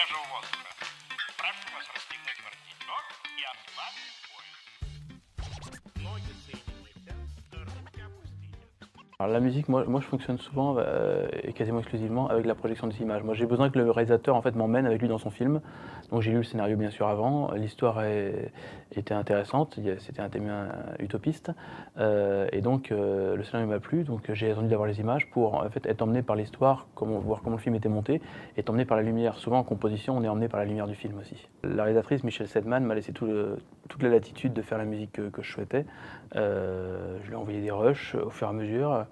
свежего воздуха. Прошу вас расстегнуть воротничок и ослабить пояс. Ноги соедините, руки опустите. Alors la musique, moi je fonctionne souvent et quasiment exclusivement avec la projection des images. Moi j'ai besoin que le réalisateur en fait m'emmène avec lui dans son film. Donc j'ai lu le scénario bien sûr avant, l'histoire était intéressante, c'était un thème utopiste et donc le scénario m'a plu, donc j'ai attendu d'avoir les images pour en fait être emmené par l'histoire, voir comment le film était monté, et être emmené par la lumière. Souvent en composition on est emmené par la lumière du film aussi. La réalisatrice Michel Sedman m'a laissé toute la latitude de faire la musique que je souhaitais. Je lui ai envoyé des rushs au fur et à mesure.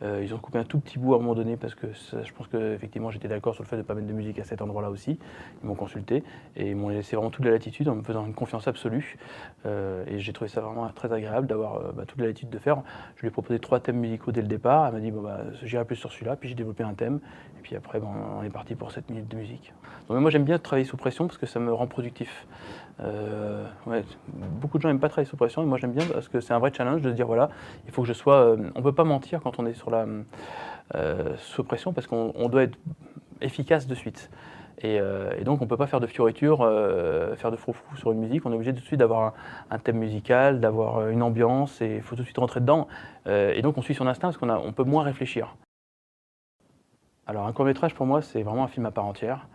Ils ont coupé un tout petit bout à un moment donné parce que je pense qu'effectivement j'étais d'accord sur le fait de ne pas mettre de musique à cet endroit-là aussi. Ils m'ont consulté et ils m'ont laissé vraiment toute la latitude en me faisant une confiance absolue. Et j'ai trouvé ça vraiment très agréable d'avoir toute la latitude de faire. Je lui ai proposé 3 thèmes musicaux dès le départ. Elle m'a dit bon, j'irai plus sur celui-là, puis j'ai développé un thème. Et puis après on est parti pour 7 minutes de musique. Donc, moi j'aime bien travailler sous pression parce que ça me rend productif. Ouais, beaucoup de gens n'aiment pas travailler sous pression et moi j'aime bien parce que c'est un vrai challenge de se dire voilà, il faut que je sois. On ne peut pas mentir quand on est sous pression parce qu'on doit être efficace de suite. Et donc on ne peut pas faire de fioritures, faire de froufrou sur une musique. On est obligé tout de suite d'avoir un thème musical, d'avoir une ambiance et il faut tout de suite rentrer dedans. Et donc on suit son instinct parce qu'on peut moins réfléchir. Alors un court-métrage pour moi c'est vraiment un film à part entière.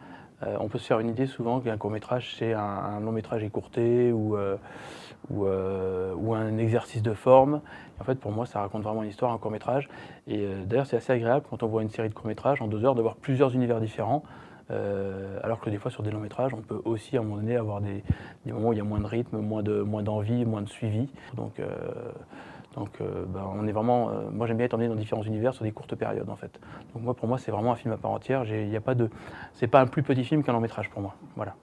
On peut se faire une idée souvent qu'un court-métrage c'est un long-métrage écourté ou un exercice de forme. Et en fait pour moi ça raconte vraiment une histoire, un court-métrage. Et d'ailleurs c'est assez agréable quand on voit une série de courts-métrages en 2 heures de voir plusieurs univers différents. Alors que des fois sur des longs métrages on peut aussi à un moment donné avoir des moments où il y a moins de rythme, moins d'envie, moins de suivi. Donc on est vraiment, moi j'aime bien être emmené dans différents univers sur des courtes périodes en fait. Donc pour moi c'est vraiment un film à part entière. C'est pas un plus petit film qu'un long métrage pour moi. Voilà.